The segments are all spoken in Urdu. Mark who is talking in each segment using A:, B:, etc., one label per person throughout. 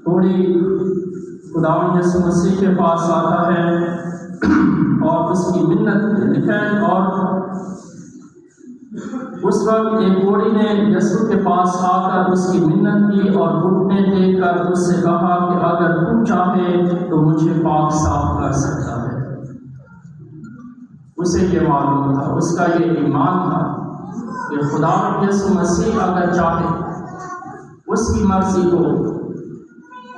A: کوڑی خداوند یسوع مسیح کے پاس آتا ہے اور اس کی منت لکھا ہے، اور اس وقت ایک کوڑی نے یسوع کے پاس آ کر اس کی منت کی اور گھٹنے ٹیک کر اس سے کہا کہ اگر تو چاہے تو مجھے پاک صاف کر سکتا ہے۔ اسے یہ معلوم تھا، اس کا یہ ایمان تھا کہ خداوند یسوع مسیح اگر چاہے اس کی مرضی کو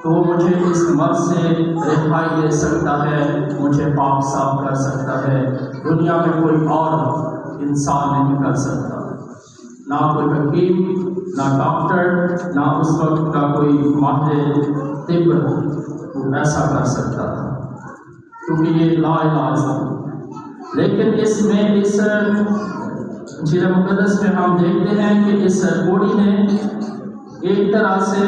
A: تو مجھے اس مرض سے رہائی دے سکتا ہے، مجھے پاک صاف کر سکتا ہے۔ دنیا میں کوئی اور انسان نہیں کر سکتا، نہ کوئی حکیم، نہ ڈاکٹر، نہ اس وقت کا کوئی ماہر طب وہ ایسا کر سکتا تھا، کیونکہ یہ لا علاج تھا۔ لیکن اس میں اس انجیل مقدس میں ہم دیکھتے ہیں کہ اس کوڑی نے ایک طرح سے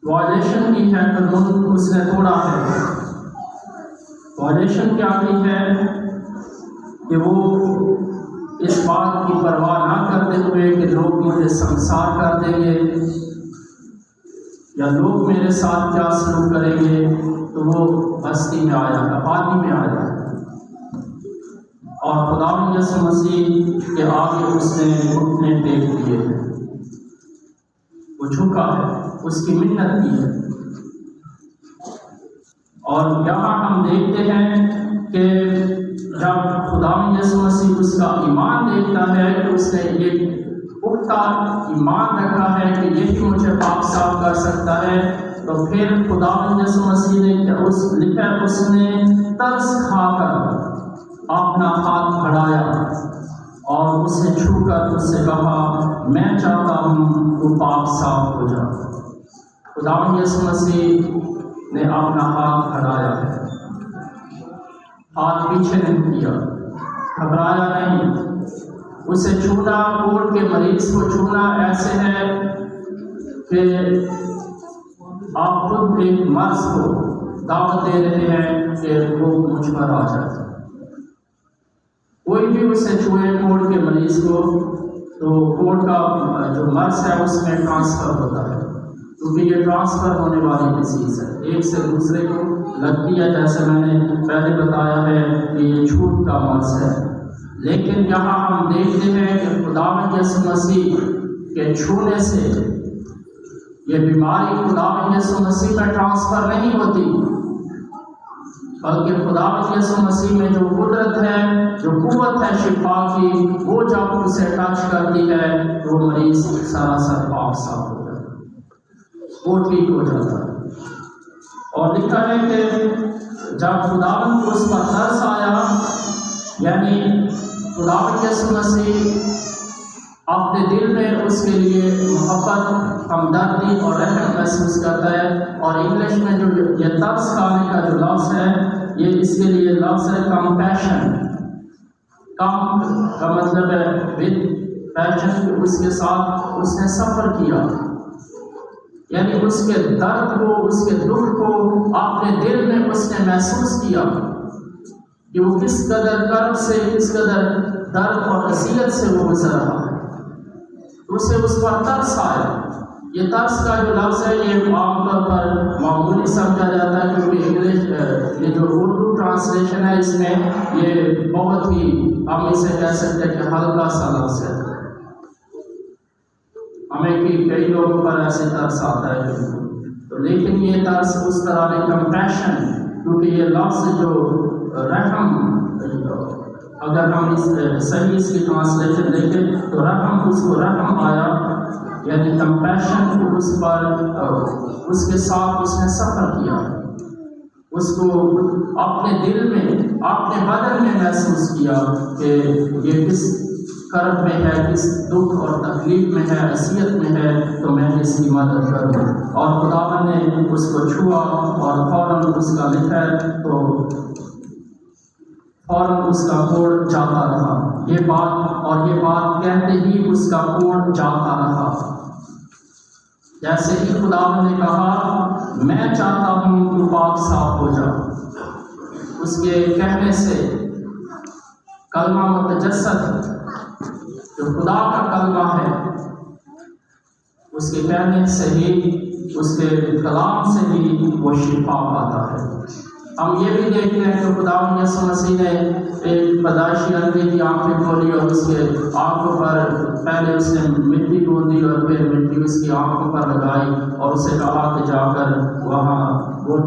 A: وائلیشن کی ہے، قانون اس نے توڑا ہے۔ وائلیشن کیا کی ہے کہ وہ اس بات کی پرواہ نہ کرتے ہوئے کہ لوگ مجھے سنسار کر دیں گے یا لوگ میرے ساتھ کیا سلوک کریں گے، تو وہ بستی میں آیا، آبادی میں آیا اور خداوند یسوع مسیح کے آگے اس نے گھٹنے ٹیک دیے ہیں، وہ جھکا ہے، اس کی منت کی ہے۔ اور یہاں ہم دیکھتے ہیں کہ جب خداوند یسوع مسیح اس کا ایمان دیکھتا ہے کہ اس نے یہ پختہ ایمان رکھا ہے کہ یہی مجھے پاک صاف کر سکتا ہے، تو پھر خداوند یسوع مسیح نے لکھا اس نے ترس کھا کر اپنا ہاتھ بڑھایا اور اسے چھو کر اس سے کہا میں چاہتا ہوں تو پاک صاف ہو جا۔ خداوند یسوع مسیح نے اپنا ہاتھ بڑھایا ہے، ہاتھ پیچھے نہیں کیا، گھبرایا نہیں، اسے چھونا، کوڑ کے مریض کو چھونا ایسے ہے کہ آپ خود ایک مرض کو دعوت دے رہے ہیں کہ وہ مجھ پر آ جائے۔ کوئی بھی اسے چھوئے کوڑ کے مریض کو تو کوڑ کا جو مرض ہے اس میں ٹرانسفر ہوتا ہے، کیونکہ یہ ٹرانسفر ہونے والی ڈیزیز ہے، ایک سے دوسرے کو لگتی ہے، جیسے میں نے پہلے بتایا ہے کہ یہ چھوٹ کا مرض ہے۔ لیکن یہاں ہم دیکھتے ہیں کہ خداوند یسوع مسیح کے چھونے سے یہ بیماری خداوند یسوع مسیح میں ٹرانسفر نہیں ہوتی، بلکہ خداوند یسوع مسیح میں جو قدرت ہے، جو قوت ہے شفا کی، وہ جب اسے ٹچ کرتی ہے تو مریض سراسر پاک صاف ہو جاتا ہے، وہ ٹھیک ہو جاتا ہے۔ اور لکھا ہے کہ جب خداوند کو اس پر ترس آیا، یعنی خداوند یسوع مسیح اپنے دل میں اس کے لیے محبت، ہمدردی اور رحم محسوس کرتا ہے، اور انگلش میں جو یہ ترس کھانے کا جو لفظ ہے، یہ اس کے لیے لفظ ہے کمپیشن۔ کم کا مطلب ہے ود پیشن، اس کے ساتھ اس نے سفر کیا، یعنی اس کے درد کو، اس کے دکھ کو اپنے دل میں اس نے محسوس کیا کہ وہ کس قدر کرب سے، کس قدر درد اور اذیت سے وہ گزر رہا ہے، اسے اس پر ترس آیا۔ یہ ترس کا جو لفظ ہے یہ عام طور پر معمولی سمجھا جاتا ہے، کیونکہ انگلش یہ جو اردو ٹرانسلیشن ہے اس میں یہ بہت ہی ہم اسے کہہ سکتے ہیں کہ ہلکا سا لفظ ہے، ہمیں کہ کئی لوگوں پر ایسے ترس آتا ہے، تو لیکن یہ ترس اس طرح کی کمپیشن، کیونکہ یہ لفظ جو رحم، اگر ہم صحیح اس کی ٹرانسلیشن دیکھیں تو رحم، اس کو رحم آیا، یعنی کمپیشن اس پر، اس کے ساتھ اس نے سفر کیا، اس کو اپنے دل میں، اپنے بدن میں محسوس کیا کہ یہ کس کرب میں ہے، کس دکھ اور تکلیف میں ہے، اذیت میں ہے، تو میں اس کی مدد کروں۔ اور خداوند نے اس کو چھوا اور فوراً اس کا لکھا ہے تو فوراً اس کا کوڑ جاتا رہا، یہ بات کہتے ہی اس کا کوڑ جاتا رہا۔ جیسے ہی خداوند نے کہا میں چاہتا ہوں تو پاک صاف ہو جا، اس کے کہنے سے کلمہ متجسد جو خدا کا کلمہ ہے، اس کے کہنے سے ہی، اس کے کلام سے ہی وہ شفا پاتا ہے۔ ہم یہ بھی دیکھتے ہیں کہ خداوند یسوع مسیح نے ایک پیدائشی اندھے کی آنکھیں کھولی اور اس کے آنکھوں پر پہلے اس نے مٹی گوندی اور پھر مٹی اس کی آنکھوں پر لگائی اور اسے کہا کہ جا کر وہاں وہ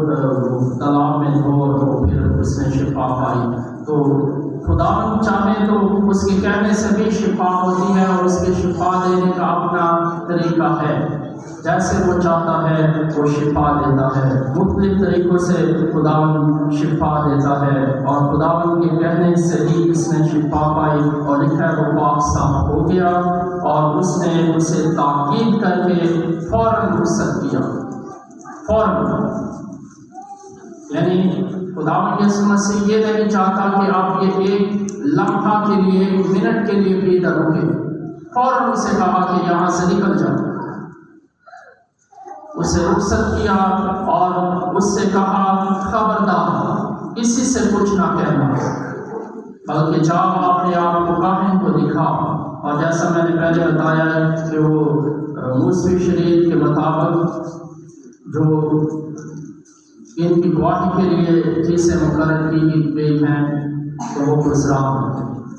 A: تالاب میں دھو، اور پھر اس نے شفا پائی۔ تو خداوند چاہے تو اس کے کہنے سے بھی شفا ہوتی ہے، اور اس کے شفا دینے کا اپنا طریقہ ہے۔ جیسے وہ چاہتا ہے وہ شفا دیتا ہے، مختلف طریقوں سے خداوند شفا دیتا ہے، اور خداوند کے کہنے سے ہی اس نے شفا پائی، اور لکھا ہے وہ پاک صاف ہو گیا، اور اس نے اسے تاکید کر کے فوراً رخصت کیا، فوراً۔ یعنی خداوند یسوع مسیح یہ نہیں چاہتا کہ آپ یہ ایک لمحہ کے لیے، ایک منٹ کے لیے بھی ادھر رکے، فوراً اسے کہا کہ یہاں سے نکل جاؤ، اسے رخصت کیا اور اس سے کہا خبردار کسی سے کچھ نہ کہنا، بلکہ جاؤ اپنے آپ کو کاہن کو دکھا۔ اور جیسا میں نے پہلے بتایا کہ وہ موسوی شریعت کے مطابق جو ان کی گواہی کے لیے چیزیں مقرر کی گئی ہیں تو وہ گزرا۔